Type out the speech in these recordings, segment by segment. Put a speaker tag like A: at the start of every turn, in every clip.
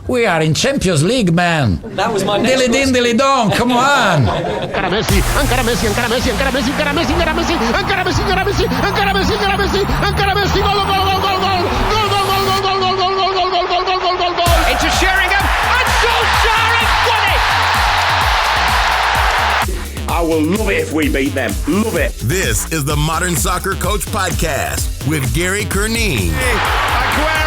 A: We are in Champions League, man.
B: That was my next
A: Dilly din, dilly dong, come on.
C: Encara Messi, encara Messi, encara Messi, encara Messi, encara Messi, encara Messi, encara Messi, encara Messi, encara Messi, encara Messi, encara Messi, gol, gol, gol, gol, gol, gol, gol, gol, gol, gol, gol, gol, gol, gol, gol, gol, gol, gol, gol.
D: Into Sheringham, and Solskjaer has won it.
E: I will love it if we beat them. Love it.
F: This is the Modern Soccer Coach Podcast with Gary Kerneen.
D: Aguero!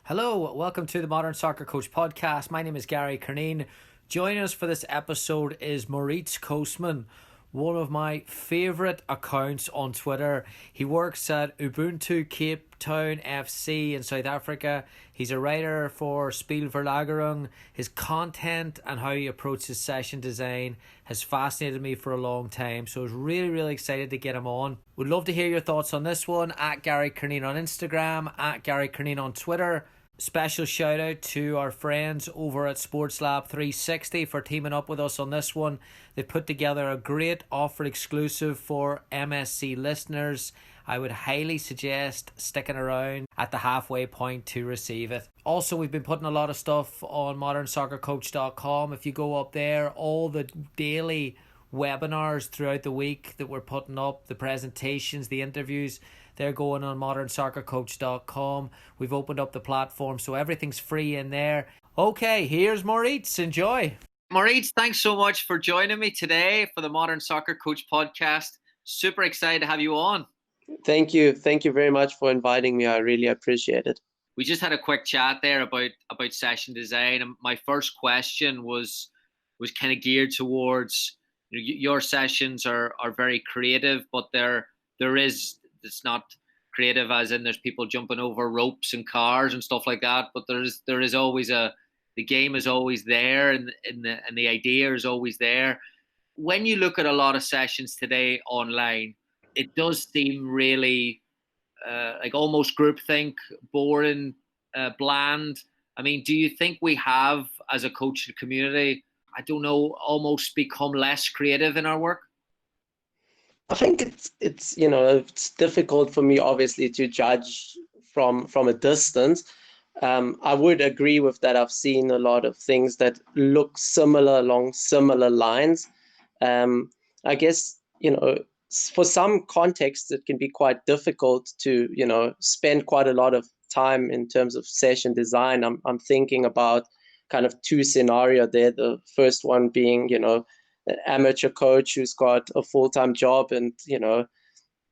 G: Hello, welcome to the Modern Soccer Coach Podcast. My name is Gary Kerneen. Joining us for this episode is Moritz Kossman, one of my favourite accounts on Twitter. He works at Ubuntu Cape Town FC in South Africa. He's a writer for Spielverlagerung. His content and how he approaches session design has fascinated me for a long time. So I was really excited to get him on. Would love to hear your thoughts on this one. At Gary Kerneen on Instagram, at Gary Kerneen on Twitter. Special shout out to our friends over at Sports Lab 360 for teaming up with us on this one. They've put together a great offer exclusive for MSC listeners. I would highly suggest sticking around at the halfway point to receive it. Also, we've been putting a lot of stuff on modernsoccercoach.com. If you go up there, all the daily webinars throughout the week that we're putting up, the presentations, the interviews, they're going on modernsoccercoach.com. We've opened up the platform, so everything's free in there. Okay, here's Moritz. Enjoy. Moritz, thanks so much for joining me today for the Modern Soccer Coach Podcast. Super excited to have you on.
H: Thank you. Thank you very much for inviting me. I really appreciate it.
G: We just had a quick chat there about session design. And my first question was kind of geared towards, your sessions are very creative, but it's not creative as in there's people jumping over ropes and cars and stuff like that, but there is always the game is always there, and the idea is always there. When you look at a lot of sessions today online, it does seem really like almost groupthink, boring, bland. I mean, do you think we have, as a coaching community, I don't know, almost become less creative in our work?
H: I think it's difficult for me, obviously, to judge from a distance. I would agree with that. I've seen a lot of things that look similar along similar lines. I guess, for some contexts, it can be quite difficult to, spend quite a lot of time in terms of session design. I'm thinking about kind of two scenarios there. The first one being, an amateur coach who's got a full-time job and,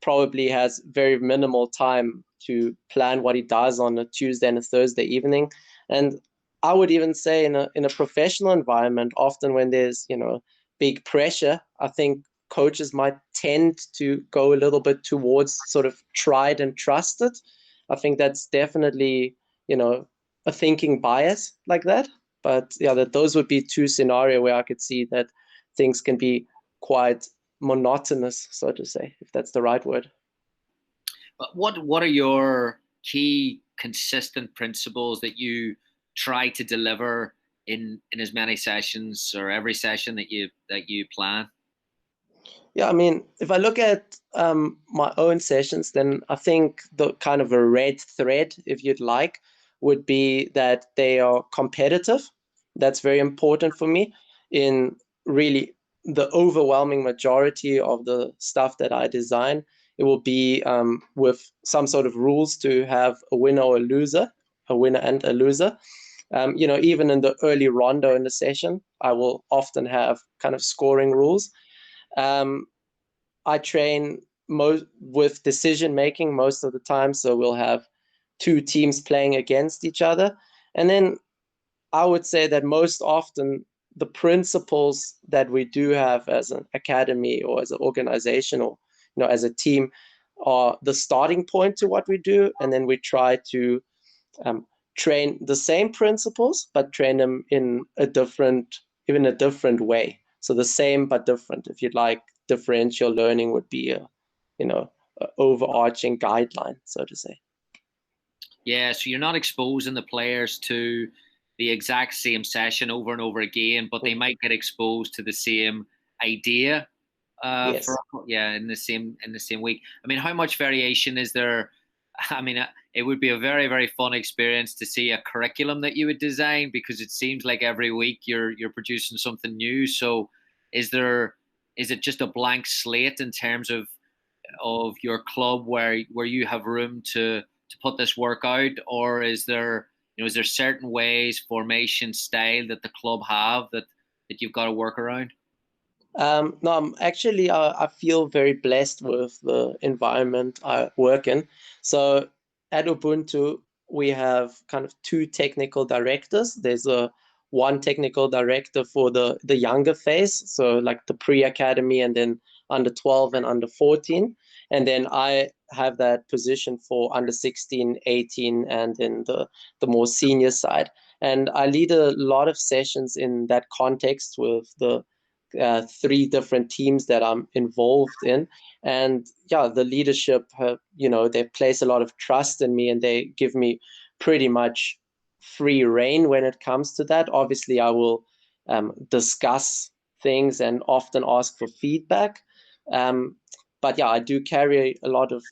H: probably has very minimal time to plan what he does on a Tuesday and a Thursday evening. And I would even say in a professional environment, often when there's, big pressure, I think coaches might tend to go a little bit towards sort of tried and trusted. I think that's definitely, a thinking bias like that. But yeah, those would be two scenarios where I could see that things can be quite monotonous, so to say, if that's the right word.
G: What are your key consistent principles that you try to deliver in as many sessions or every session that you plan?
H: Yeah, I mean, if I look at my own sessions, then I think the kind of a red thread, if you'd like, would be that they are competitive. That's very important for me. In really the overwhelming majority of the stuff that I design, it will be with some sort of rules to have a winner or a loser, a winner and a loser. Even in the early rondo in the session, I will often have kind of scoring rules. I train with decision making most of the time, so we'll have two teams playing against each other. And then I would say that most often the principles that we do have as an academy or as an organization or as a team are the starting point to what we do, and then we try to train the same principles but train them in a different way. So the same but different, if you'd like. Differential learning would be a overarching guideline, so to say.
G: Yeah, so you're not exposing the players to the exact same session over and over again, but they might get exposed to the same idea
H: Yes.
G: in the same week. I mean, how much variation is there
B: I mean, it would be a very, very fun experience to see a curriculum that you would design, because it seems like every week you're producing something new. So is it just a blank slate in terms of your club where you have room to put this work out, or is there certain ways, formation, style that the club have that you've got to work around?
H: No, I feel very blessed with the environment I work in. So at Ubuntu, we have kind of two technical directors. There's one technical director for the younger phase, so like the pre-academy and then under 12 and under 14. And then I have that position for under 16, 18, and then the more senior side. And I lead a lot of sessions in that context with the three different teams that I'm involved in. And yeah, the leadership, they place a lot of trust in me, and they give me pretty much free reign when it comes to that. Obviously, I will discuss things and often ask for feedback. But yeah, I do carry a lot of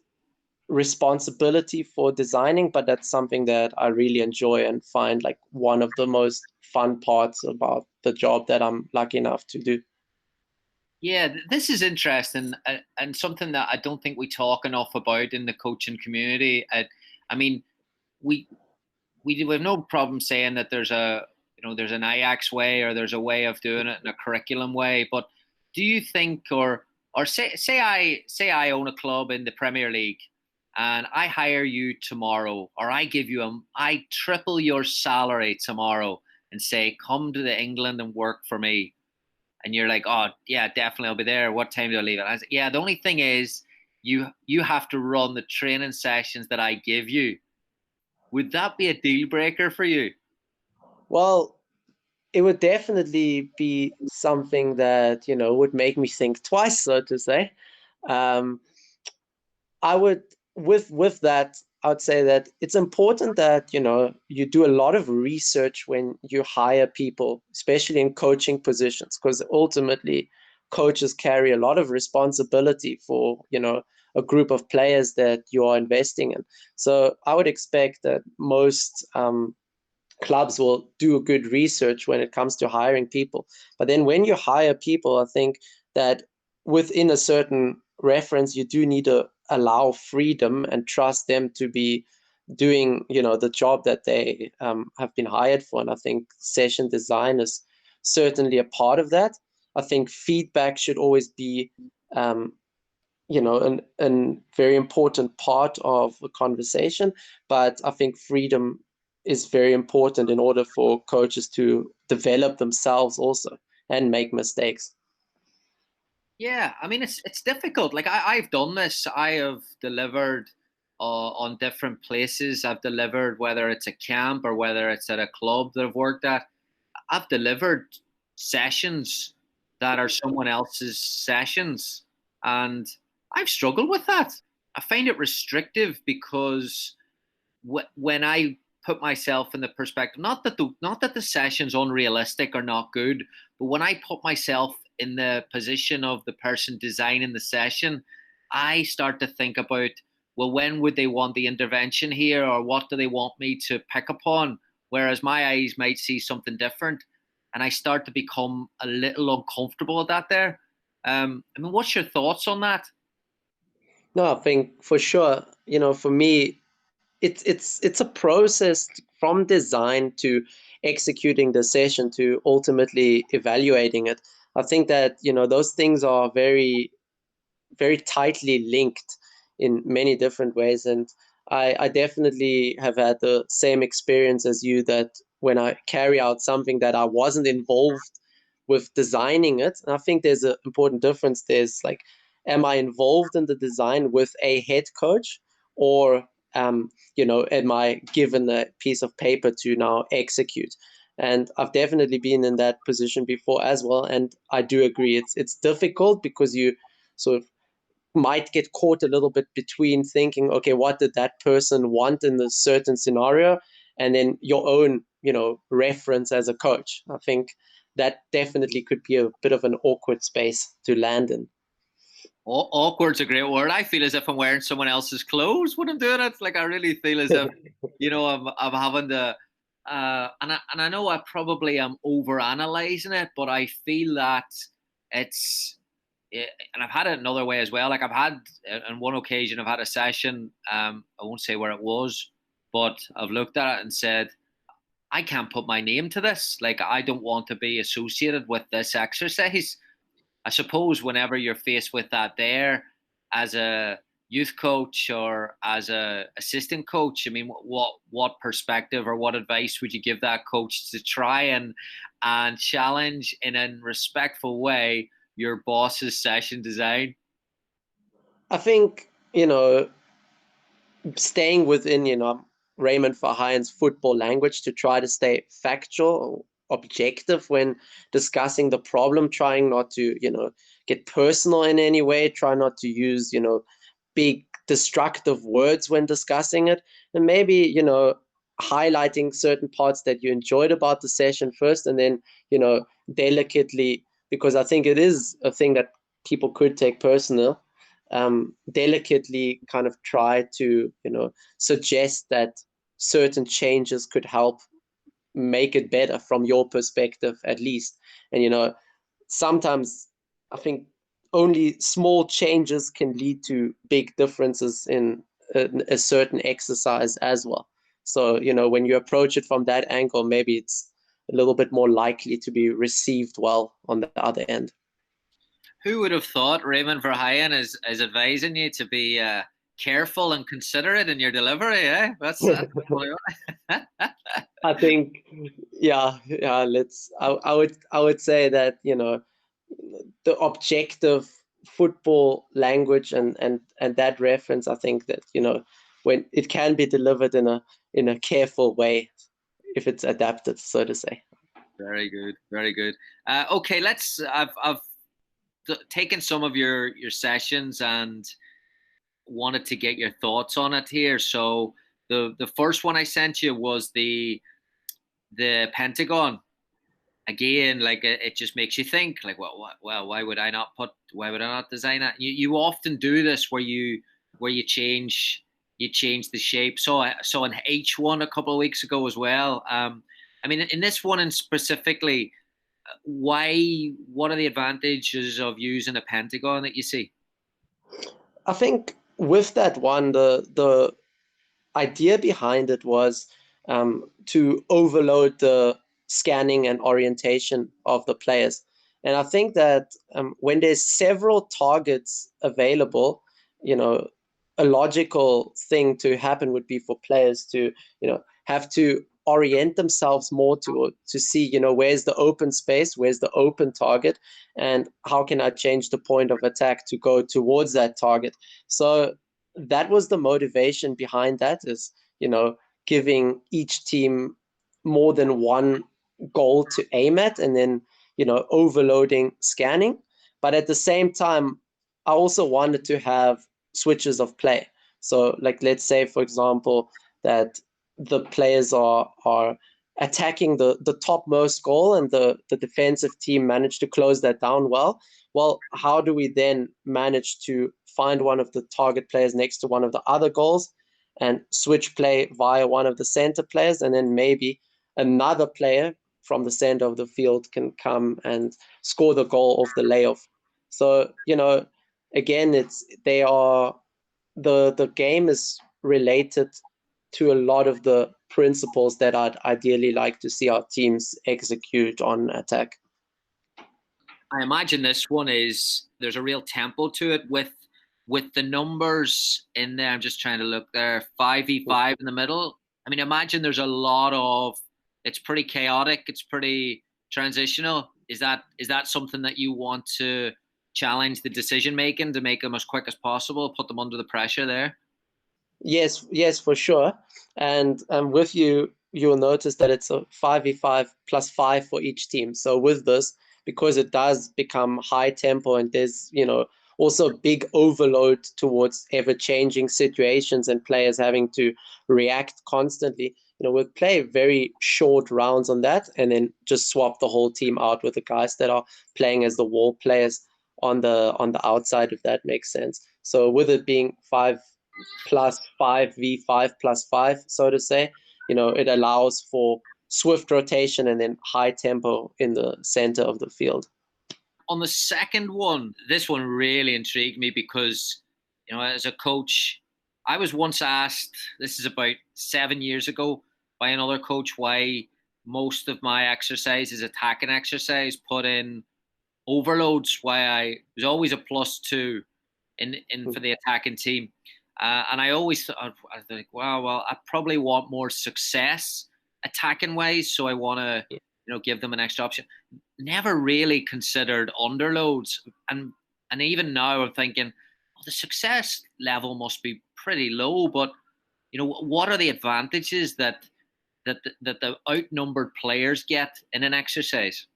H: responsibility for designing, but that's something that I really enjoy and find like one of the most fun parts about the job that I'm lucky enough to do.
B: Yeah, this is interesting, and something that I don't think we talk enough about in the coaching community. I mean, we have no problem saying that there's an Ajax way, or there's a way of doing it in a curriculum way. But do you think, or say I own a club in the Premier League, and I hire you tomorrow, or I triple your salary tomorrow, and say, come to England and work for me. And you're like, oh yeah, definitely, I'll be there. What time do I leave? And I said, yeah, the only thing is you have to run the training sessions that I give you. Would that be a deal breaker for you?
H: Well, it would definitely be something that, would make me think twice, so to say. I would, with that, I would say that it's important that, you do a lot of research when you hire people, especially in coaching positions, because ultimately coaches carry a lot of responsibility for, a group of players that you are investing in. So I would expect that most clubs will do a good research when it comes to hiring people. But then when you hire people, I think that within a certain reference, you do need to allow freedom and trust them to be doing, the job that they have been hired for. And I think session design is certainly a part of that. I think feedback should always be, a very important part of the conversation. But I think freedom is very important in order for coaches to develop themselves also and make mistakes.
B: Yeah, I mean, it's difficult. Like I've done this. I have delivered on different places. I've delivered, whether it's a camp or whether it's at a club that I've worked at. I've delivered sessions that are someone else's sessions, and I've struggled with that. I find it restrictive, because when I put myself in the perspective, not that the session's unrealistic or not good, but when I put myself in the position of the person designing the session, I start to think about, well, when would they want the intervention here, or what do they want me to pick upon? Whereas my eyes might see something different, and I start to become a little uncomfortable with that there. I mean, what's your thoughts on that?
H: No, I think for sure, for me, it's a process from design to executing the session to ultimately evaluating it. I think that, those things are very, very tightly linked in many different ways. And I definitely have had the same experience as you, that when I carry out something that I wasn't involved with designing it, and I think there's an important difference. There's like, am I involved in the design with a head coach, or am I given a piece of paper to now execute? And I've definitely been in that position before as well. And I do agree, it's difficult, because you sort of might get caught a little bit between thinking, okay, what did that person want in a certain scenario, and then your own, reference as a coach. I think that definitely could be a bit of an awkward space to land in.
B: Awkward's a great word. I feel as if I'm wearing someone else's clothes when I'm doing it. Like I really feel as if, I'm having to, and I know I probably am over analyzing it, but I feel that and I've had it another way as well. Like I've had on one occasion, I've had a session. I won't say where it was, but I've looked at it and said, I can't put my name to this. Like I don't want to be associated with this exercise. I suppose whenever you're faced with that there as a youth coach or as a assistant coach, I mean, what perspective or what advice would you give that coach to try and challenge in a respectful way your boss's session design?
H: I think, staying within, Raymond Verheijen's football language to try to stay factual, objective when discussing the problem, trying not to, get personal in any way, try not to use, big destructive words when discussing it, and maybe, highlighting certain parts that you enjoyed about the session first, and then, delicately, because I think it is a thing that people could take personal, delicately kind of try to, suggest that certain changes could help make it better from your perspective, at least. And, sometimes I think only small changes can lead to big differences in a certain exercise as well. So, when you approach it from that angle, maybe it's a little bit more likely to be received well on the other end.
B: Who would have thought Raymond Verheijen is advising you to be careful and considerate in your delivery? That's
H: I think, yeah. I would say that the objective football language and that reference. I think that when it can be delivered in a careful way, if it's adapted, so to say.
B: Very good, very good. Okay, I've taken some of your sessions and wanted to get your thoughts on it here. So the first one I sent you was the Pentagon. Again, like it just makes you think, like, well, why would I not design that? You often do this where you change the shape. So I saw an H1 a couple of weeks ago as well. I mean, in this one and specifically, what are the advantages of using a Pentagon that you see?
H: I think with that one, the idea behind it was to overload the scanning and orientation of the players. And I think that when there's several targets available, a logical thing to happen would be for players to, have to orient themselves more to see, where's the open space, where's the open target, and how can I change the point of attack to go towards that target. So that was the motivation behind that, is, giving each team more than one goal to aim at, and then, overloading scanning. But at the same time, I also wanted to have switches of play. So like, let's say, for example, that the players are attacking the topmost goal and the defensive team managed to close that down well. Well, how do we then manage to find one of the target players next to one of the other goals and switch play via one of the center players, and then maybe another player from the center of the field can come and score the goal off the layoff. So, again, the game is related to a lot of the principles that I'd ideally like to see our teams execute on attack.
B: I imagine this one there's a real tempo to it with the numbers in there. I'm just trying to look there. 5v5 in the middle. I mean, imagine there's a lot of, it's pretty chaotic. It's pretty transitional. Is that something that you want to challenge the decision making to make them as quick as possible, put them under the pressure there?
H: Yes, for sure. And with you'll notice that it's a 5v5 plus 5 for each team. So with this, because it does become high tempo and there's, also big overload towards ever-changing situations and players having to react constantly, we'll play very short rounds on that and then just swap the whole team out with the guys that are playing as the wall players on the outside, if that makes sense. So with it being 5 plus 5 v5 plus 5, so to say, it allows for swift rotation and then high tempo in the center of the field.
B: On the second one, this one really intrigued me because, as a coach, I was once asked, this is about 7 years ago, by another coach, why most of my exercise is attacking exercise, put in overloads, why I was always a +2 in for the attacking team. And I always thought, I think, wow, well, I probably want more success attacking wise, so I want to, give them an extra option. Never really considered underloads, and even now I'm thinking, the success level must be pretty low. But what are the advantages that the outnumbered players get in an exercise?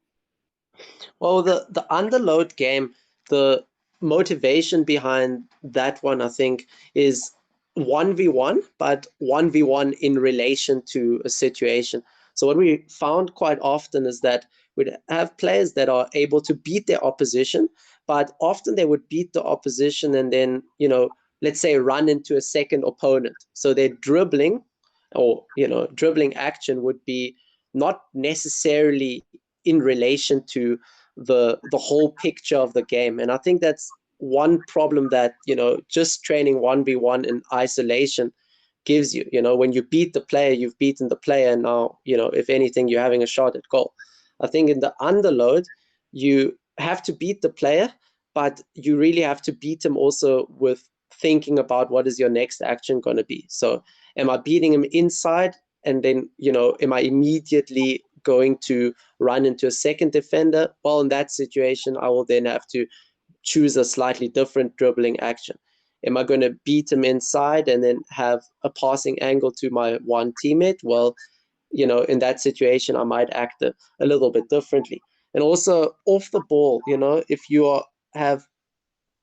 H: Well, the underload game, the motivation behind that one, I think, is 1v1, but 1v1 in relation to a situation. So what we found quite often is that we'd have players that are able to beat their opposition, but often they would beat the opposition and then, let's say run into a second opponent. So their dribbling dribbling action would be not necessarily in relation to the whole picture of the game. And I think that's one problem that, just training 1v1 in isolation gives you. When you beat the player, you've beaten the player. And now, if anything, you're having a shot at goal. I think in the underload, you have to beat the player, but you really have to beat him also with thinking about what is your next action going to be. So am I beating him inside? And then, am I immediately going to run into a second defender? Well, in that situation, I will then have to choose a slightly different dribbling action. Am I going to beat him inside and then have a passing angle to my one teammate? Well, in that situation, I might act a little bit differently. And also off the ball, if you have,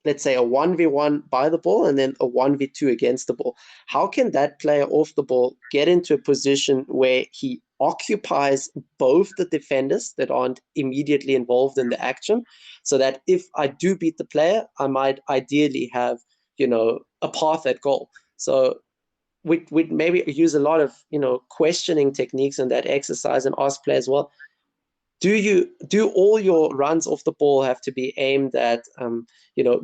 H: let's say, a 1v1 by the ball and then a 1v2 against the ball, how can that player off the ball get into a position where he occupies both the defenders that aren't immediately involved in the action, so that if I do beat the player, I might ideally have, a path at goal? So we'd maybe use a lot of, questioning techniques in that exercise and ask players, well, do all your runs off the ball have to be aimed at,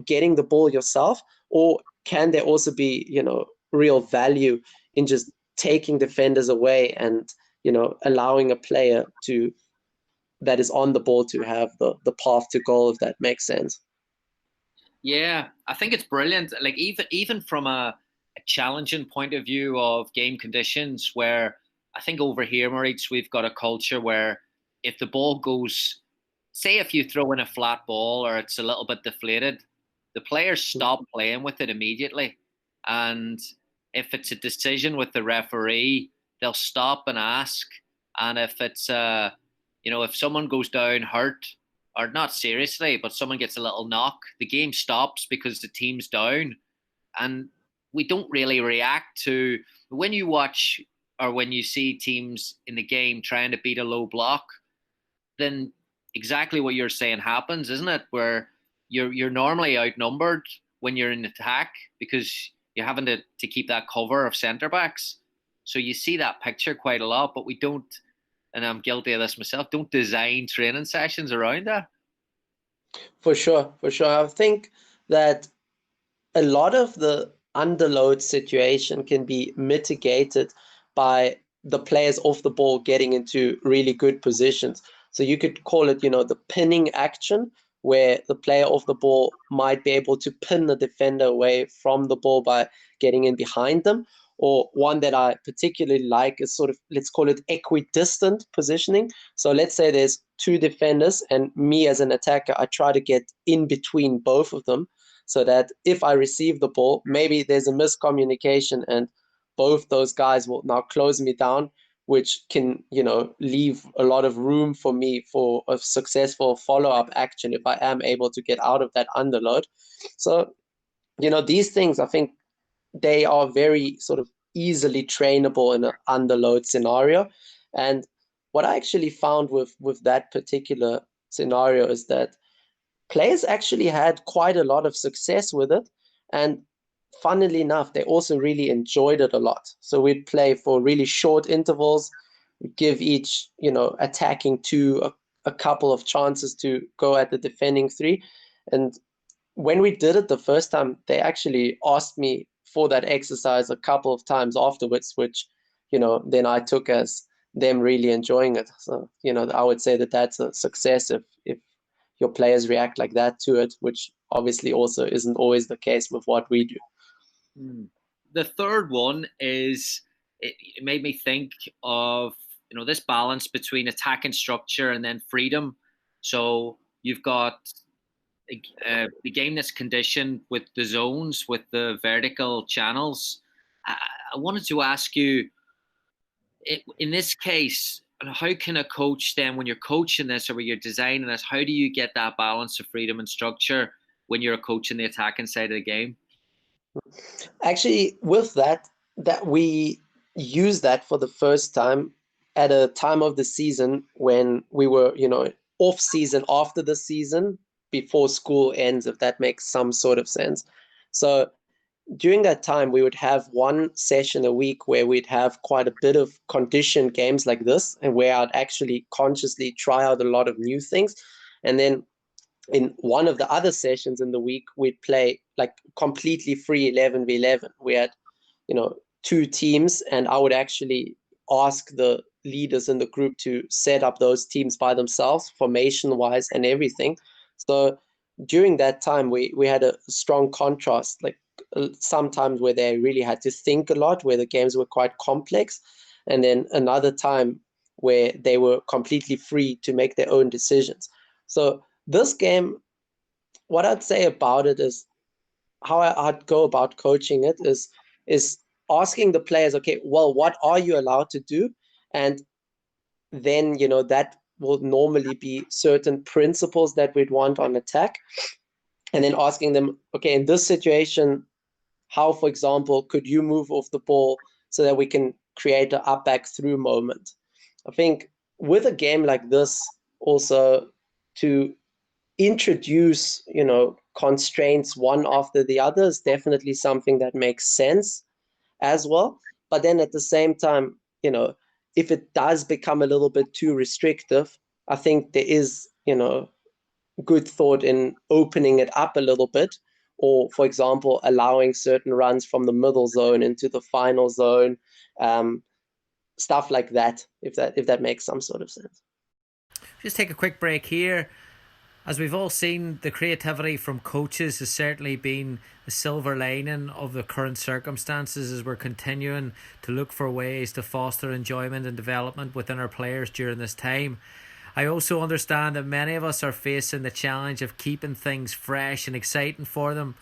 H: getting the ball yourself, or can there also be, real value in just taking defenders away and, allowing a player that is on the ball to have the path to goal, if that makes sense?
B: Yeah, I think it's brilliant. Like even from a challenging point of view of game conditions, where I think over here, Moritz, we've got a culture where if the ball goes, say if you throw in a flat ball or it's a little bit deflated, the players stop playing with it immediately. And if it's a decision with the referee, they'll stop and ask. And if it's, if someone goes down hurt, or not seriously, but someone gets a little knock, the game stops because the team's down. And we don't really react to, when you watch or when you see teams in the game trying to beat a low block, then exactly what you're saying happens, isn't it? Where you're normally outnumbered when you're in attack because you're having to keep that cover of centre backs. So you see that picture quite a lot, but we don't, and I'm guilty of this myself, don't design training sessions around that.
H: For sure. I think that a lot of the underload situation can be mitigated by the players off the ball getting into really good positions. So you could call it, the pinning action, where the player off the ball might be able to pin the defender away from the ball by getting in behind them. Or one that I particularly like is sort of, let's call it equidistant positioning. So let's say there's two defenders and me as an attacker, I try to get in between both of them so that if I receive the ball, maybe there's a miscommunication and both those guys will now close me down, which can, leave a lot of room for me for a successful follow-up action if I am able to get out of that underload. So, these things, I think, they are very sort of easily trainable in an underload scenario. And what I actually found with that particular scenario is that players actually had quite a lot of success with it. And funnily enough, they also really enjoyed it a lot. So we'd play for really short intervals, give each, attacking two a couple of chances to go at the defending three. And when we did it the first time, they actually asked me for that exercise a couple of times afterwards, which, then I took as them really enjoying it. So, I would say that that's a success if your players react like that to it, which obviously also isn't always the case with what we do.
B: The third one is, it made me think of, this balance between attack and structure and then freedom. So you've got the game that's conditioned with the zones, with the vertical channels. I wanted to ask you, in this case, how can a coach then, when you're coaching this or when you're designing this, how do you get that balance of freedom and structure when you're coaching the attacking side of the game?
H: Actually, with that we use that for the first time at a time of the season when we were, off season after the season, before school ends, if that makes some sort of sense. So during that time, we would have one session a week where we'd have quite a bit of conditioned games like this, and where I'd actually consciously try out a lot of new things. And then in one of the other sessions in the week, we'd play like completely free 11v11. We had, two teams, and I would actually ask the leaders in the group to set up those teams by themselves, formation-wise and everything. So during that time, we had a strong contrast, like sometimes where they really had to think a lot, where the games were quite complex, and then another time where they were completely free to make their own decisions. So this game, what I'd say about it is, how I'd go about coaching it is asking the players, okay, well, what are you allowed to do? And then, that will normally be certain principles that we'd want on attack. And then asking them, okay, in this situation, how, for example, could you move off the ball so that we can create an up back through moment? I think with a game like this, also to introduce, constraints one after the other is definitely something that makes sense as well. But then at the same time, if it does become a little bit too restrictive, I think there is, good thought in opening it up a little bit, or, for example, allowing certain runs from the middle zone into the final zone, stuff like that, if that makes some sort of sense.
G: Just take a quick break here. As we've all seen, the creativity from coaches has certainly been the silver lining of the current circumstances as we're continuing to look for ways to foster enjoyment and development within our players during this time. I also understand that many of us are facing the challenge of keeping things fresh and exciting for them.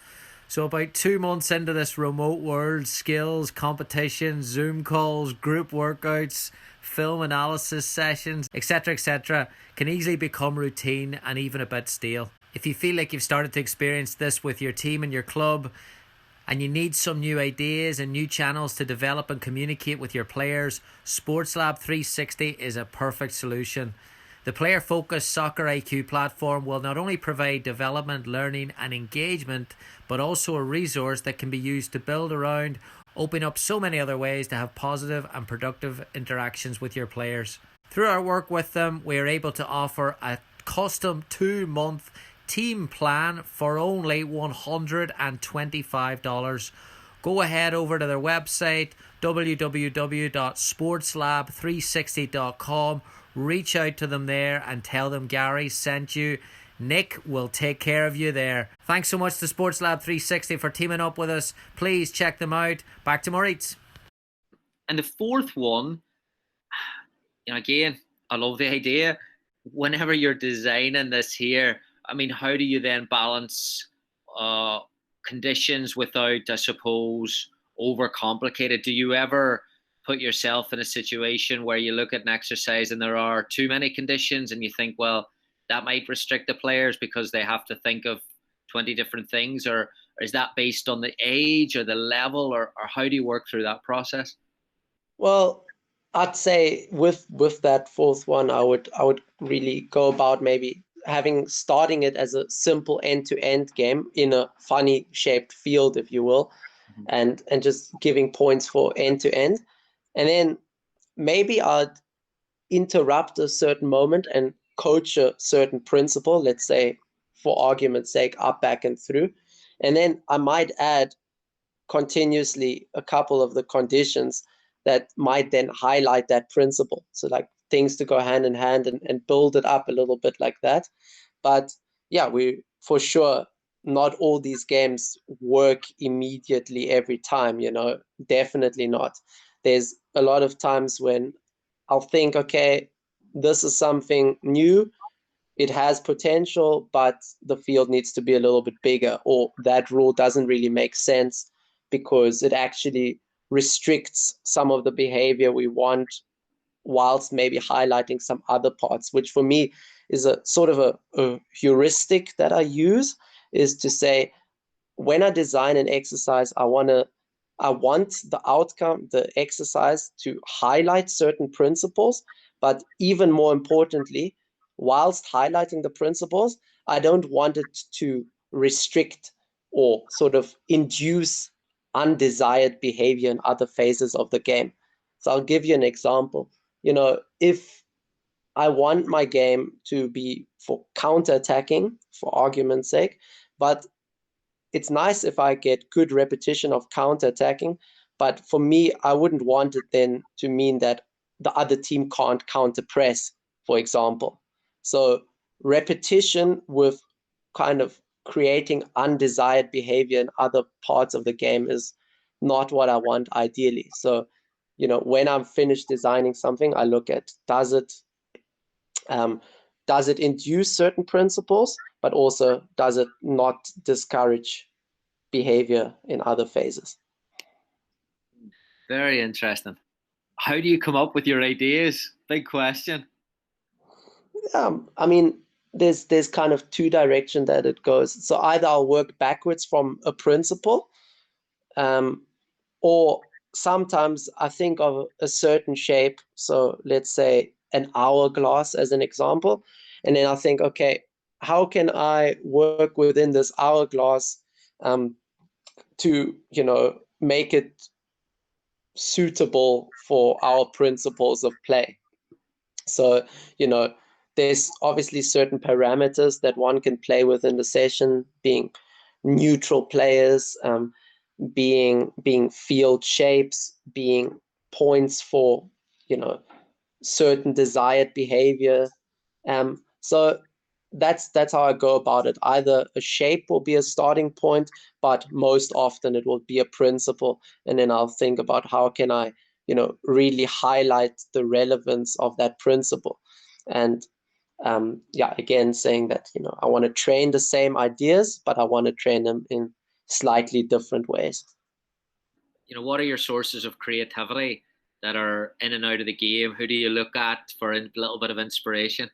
G: So about 2 months into this remote world, skills, competitions, Zoom calls, group workouts, film analysis sessions, etc., can easily become routine and even a bit stale. If you feel like you've started to experience this with your team and your club, and you need some new ideas and new channels to develop and communicate with your players, Sports Lab 360 is a perfect solution. The player-focused Soccer IQ platform will not only provide development, learning and engagement, but also a resource that can be used to build around, open up so many other ways to have positive and productive interactions with your players. Through our work with them, we are able to offer a custom 2-month team plan for only $125. Go ahead over to their website, www.sportslab360.com. Reach out to them there and tell them Gary sent you. Nick will take care of you there. Thanks so much to Sports Lab 360 for teaming up with us. Please check them out. Back to Moritz.
B: And the fourth one, again, I love the idea. Whenever you're designing this here, how do you then balance conditions without, I suppose, overcomplicated? Do you ever put yourself in a situation where you look at an exercise and there are too many conditions and you think, well, that might restrict the players because they have to think of 20 different things? Or is that based on the age or the level, or how do you work through that process?
H: Well, I'd say with that fourth one, I would really go about maybe starting it as a simple end-to-end game in a funny shaped field, if you will, and just giving points for end-to-end. And then maybe I'd interrupt a certain moment and coach a certain principle, let's say, for argument's sake, up, back, and through. And then I might add continuously a couple of the conditions that might then highlight that principle. So like things to go hand in hand and build it up a little bit like that. But yeah, we for sure, not all these games work immediately every time, definitely not. There's a lot of times when I'll think, okay, this is something new. It has potential, but the field needs to be a little bit bigger, or that rule doesn't really make sense because it actually restricts some of the behavior we want whilst maybe highlighting some other parts, which for me is a sort of a heuristic that I use, is to say, when I design an exercise, I want the outcome, the exercise, to highlight certain principles, but even more importantly, whilst highlighting the principles, I don't want it to restrict or sort of induce undesired behavior in other phases of the game. So I'll give you an example. If I want my game to be for counter-attacking, for argument's sake, but it's nice if I get good repetition of counter-attacking, but for me, I wouldn't want it then to mean that the other team can't counter-press, for example. So repetition with kind of creating undesired behavior in other parts of the game is not what I want ideally. So, when I'm finished designing something, I look at, does it induce certain principles, but also does it not discourage behavior in other phases?
B: Very interesting. How do you come up with your ideas? Big question.
H: I mean, there's kind of two directions that it goes. So either I'll work backwards from a principle, or sometimes I think of a certain shape. So let's say an hourglass as an example. And then I think, okay, how can I work within this hourglass to, make it suitable for our principles of play? So, there's obviously certain parameters that one can play with in the session, being neutral players, being field shapes, being points for, certain desired behavior. So that's how I go about it. Either a shape will be a starting point, but most often it will be a principle. And then I'll think about how can I, really highlight the relevance of that principle. And again, saying that, I want to train the same ideas, but I want to train them in slightly different ways.
B: What are your sources of creativity that are in and out of the game? Who do you look at for a little bit of inspiration?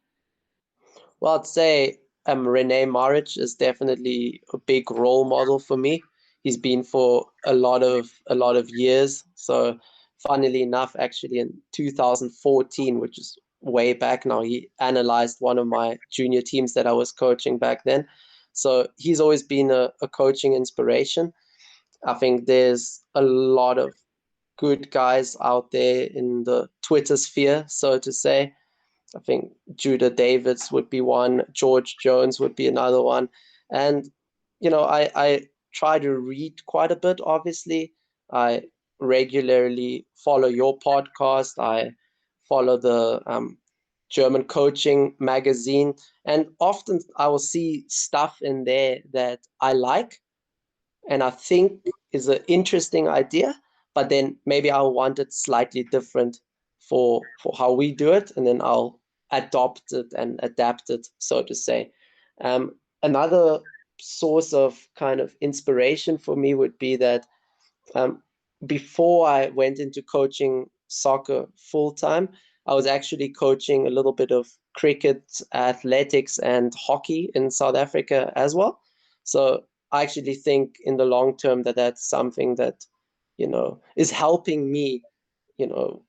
H: Well, I'd say Rene Moritz is definitely a big role model for me. He's been for a lot of years. So funnily enough, actually in 2014, which is way back now, he analyzed one of my junior teams that I was coaching back then. So he's always been a coaching inspiration. I think there's a lot of good guys out there in the Twitter sphere, so to say. I think Judah Davids would be one, George Jones would be another one. And, I try to read quite a bit, obviously. I regularly follow your podcast. I follow the German coaching magazine. And often I will see stuff in there that I like and I think is an interesting idea, but then maybe I'll want it slightly different for how we do it, and then I'll adopt it and adapt it, so to say. Another source of kind of inspiration for me would be that before I went into coaching soccer full time, I was actually coaching a little bit of cricket, athletics, and hockey in South Africa as well. So I actually think in the long term that that's something that, is helping me,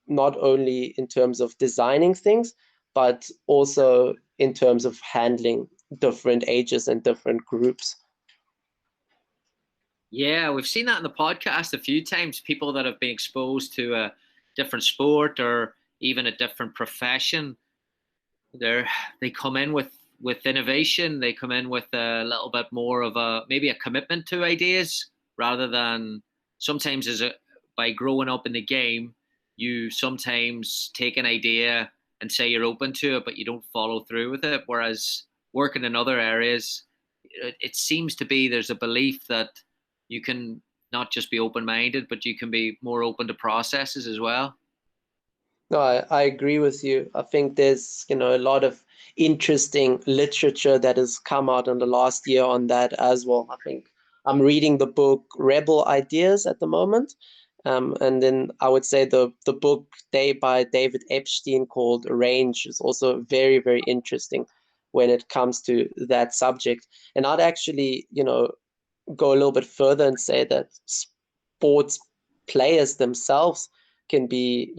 H: not only in terms of designing things, but also in terms of handling different ages and different groups.
B: Yeah, we've seen that in the podcast a few times. People that have been exposed to a different sport or even a different profession, they come in with innovation. They come in with a little bit more of maybe a commitment to ideas, rather than sometimes by growing up in the game, you sometimes take an idea and say you're open to it, but you don't follow through with it. Whereas working in other areas, it seems to be there's a belief that you can not just be open-minded, but you can be more open to processes as well.
H: No, I agree with you. I think there's, a lot of interesting literature that has come out in the last year on that as well. I think I'm reading the book Rebel Ideas at the moment. And then I would say the book by David Epstein called Range is also very, very interesting when it comes to that subject. And I'd actually, go a little bit further and say that sports players themselves can be,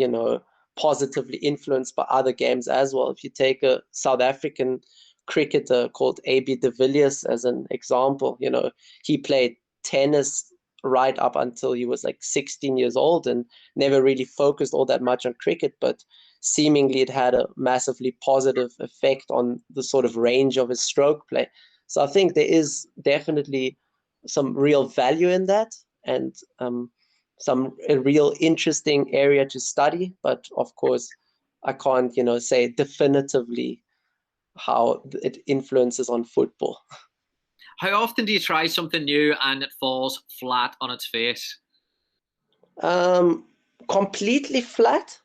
H: positively influenced by other games as well. If you take a South African cricketer called A.B. de Villiers as an example, he played tennis right up until he was like 16 years old and never really focused all that much on cricket, but seemingly it had a massively positive effect on the sort of range of his stroke play. So I think there is definitely some real value in that, and a real interesting area to study. But of course, I can't, say definitively how it influences on football.
B: How often do you try something new and it falls flat on its face?
H: Completely flat.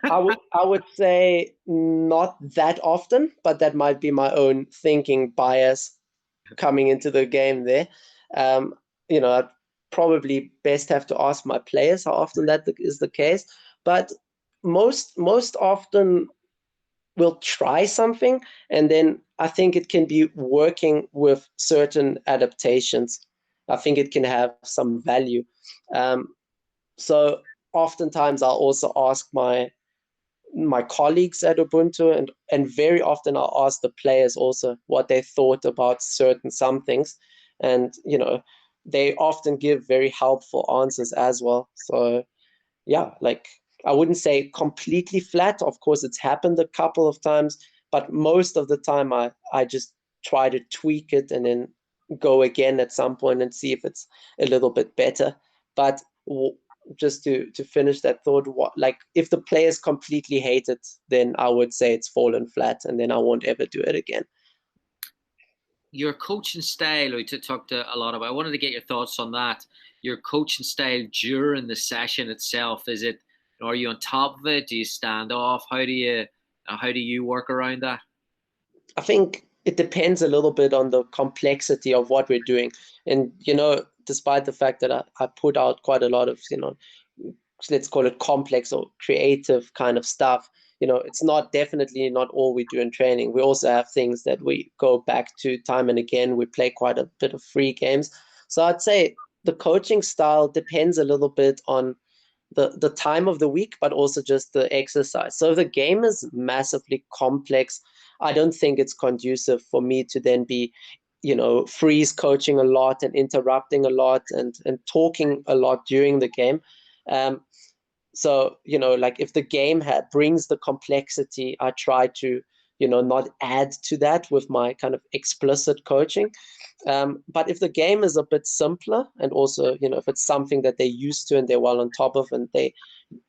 H: I would say not that often, but that might be my own thinking bias coming into the game there. I'd probably best have to ask my players how often that is the case. But most often we'll try something, and then I think it can be working with certain adaptations. I think it can have some value. So oftentimes I'll also ask my colleagues at Ubuntu, and very often I'll ask the players also what they thought about certain things. And, they often give very helpful answers as well. So yeah, like I wouldn't say completely flat. Of course, it's happened a couple of times, but most of the time I just try to tweak it and then go again at some point and see if it's a little bit better. But just to finish that thought, if the players completely hate it, then I would say it's fallen flat, and then I won't ever do it again.
B: Your coaching style, we talked a lot about. I wanted to get your thoughts on that. Your coaching style during the session itself, are you on top of it? Do you stand off? How do you work around that?
H: I think it depends a little bit on the complexity of what we're doing. And, despite the fact that I put out quite a lot of, let's call it complex or creative kind of stuff, it's definitely not all we do in training. We also have things that we go back to time and again. We play quite a bit of free games. So I'd say the coaching style depends a little bit on the time of the week, but also just the exercise. So if the game is massively complex, I don't think it's conducive for me to then be, freeze coaching a lot and interrupting a lot and talking a lot during the game. So, like if the game brings the complexity, I try to, not add to that with my kind of explicit coaching. But if the game is a bit simpler, and also, if it's something that they're used to and they're well on top of and they're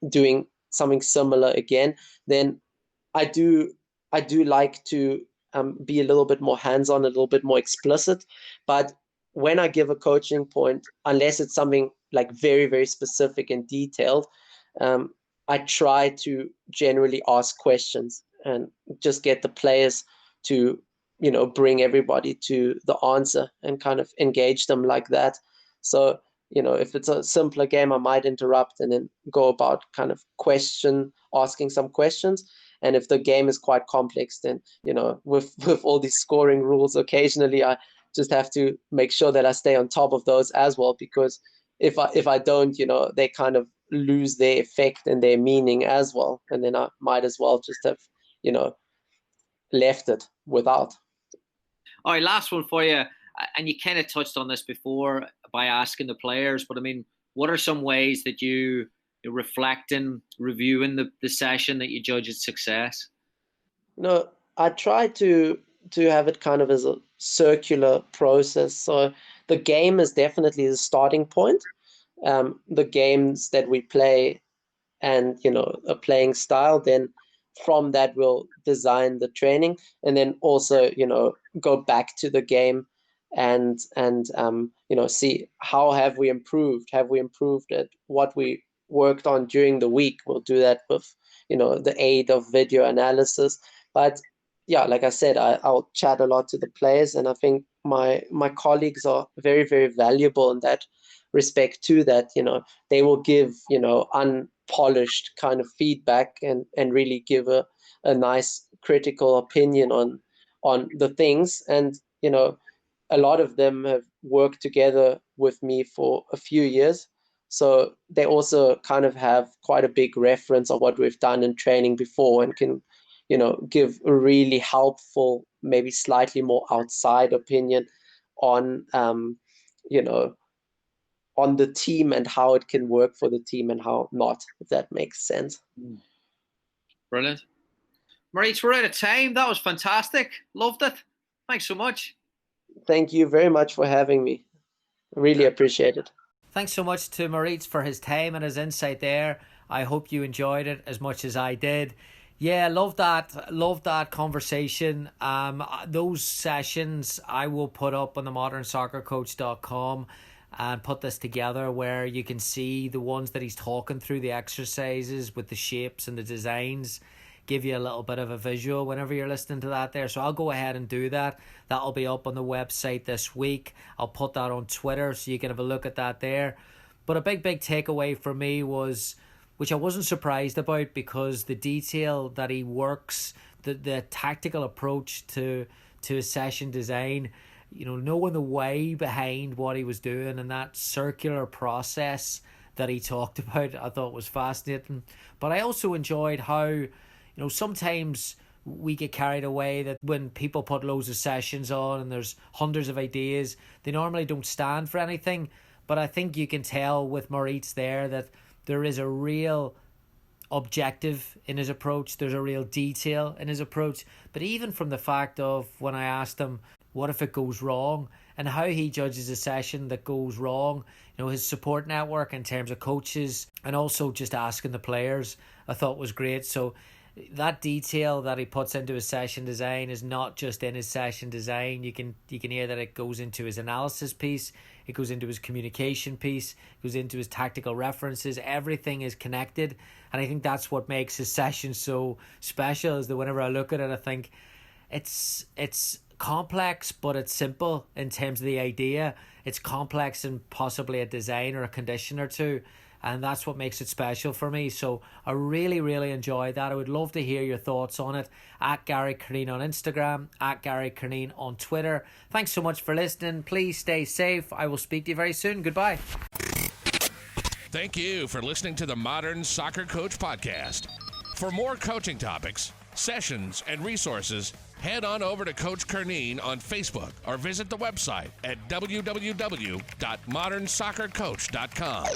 H: doing something similar again, then I do like to be a little bit more hands-on, a little bit more explicit. But when I give a coaching point, unless it's something like very, very specific and detailed, I try to generally ask questions and just get the players to, bring everybody to the answer and kind of engage them like that. So, if it's a simpler game, I might interrupt and then go about kind of asking some questions. And if the game is quite complex, then, with all these scoring rules, occasionally I just have to make sure that I stay on top of those as well, because if I don't, they kind of lose their effect and their meaning as well. And then I might as well just have, left it without.
B: All right, last one for you. And you kind of touched on this before by asking the players, but I mean, what are some ways that you're reflecting, reviewing the session that you judge its success?
H: No, I try to have it kind of as a circular process. So the game is definitely the starting point. The games that we play and, a playing style, then from that we'll design the training, and then also, go back to the game and see how have we improved? Have we improved at what we worked on during the week? We'll do that with, the aid of video analysis. But yeah, like I said, I'll chat a lot to the players, and I think my colleagues are very, very valuable in that respect too, that, they will give, unpolished kind of feedback and really give a nice critical opinion on the things. And, a lot of them have worked together with me for a few years. So they also kind of have quite a big reference of what we've done in training before, and can, give a really helpful, maybe slightly more outside opinion on, on the team and how it can work for the team and how not, if that makes sense.
B: Brilliant. Moritz, we're out of time. That was fantastic. Loved it. Thanks so much.
H: Thank you very much for having me. Really appreciate it.
G: Thanks so much to Moritz for his time and his insight there. I hope you enjoyed it as much as I did. Yeah, love that conversation. Those sessions I will put up on the modernsoccercoach.com and put this together, where you can see the ones that he's talking through, the exercises with the shapes and the designs, give you a little bit of a visual whenever you're listening to that there. So I'll go ahead and do that. That'll be up on the website this week. I'll put that on Twitter so you can have a look at that there. But a big takeaway for me was, which I wasn't surprised about, because the detail that he works, the tactical approach to his session design, knowing the way behind what he was doing and that circular process that he talked about, I thought was fascinating. But I also enjoyed how, sometimes we get carried away that when people put loads of sessions on and there's hundreds of ideas, they normally don't stand for anything. But I think you can tell with Moritz there that there is a real objective in his approach. There's a real detail in his approach. But even from the fact of when I asked him, what if it goes wrong, and how he judges a session that goes wrong, his support network in terms of coaches, and also just asking the players, I thought was great. So that detail that he puts into his session design is not just in his session design. You can hear that it goes into his analysis piece, it goes into his communication piece, it goes into his tactical references. Everything is connected, and I think that's what makes his session so special, is that whenever I look at it, I think it's complex, but it's simple in terms of the idea. It's complex in possibly a design or a condition or two, and that's what makes it special for me. So I really enjoyed that. I would love to hear your thoughts on it at Gary Curneen on Instagram, at Gary Curneen on Twitter. Thanks so much for listening. Please stay safe. I will speak to you very soon. Goodbye.
I: Thank you for listening to the Modern Soccer Coach Podcast. For more coaching topics, sessions, and resources, head on over to Coach Curneen on Facebook or visit the website at www.modernsoccercoach.com.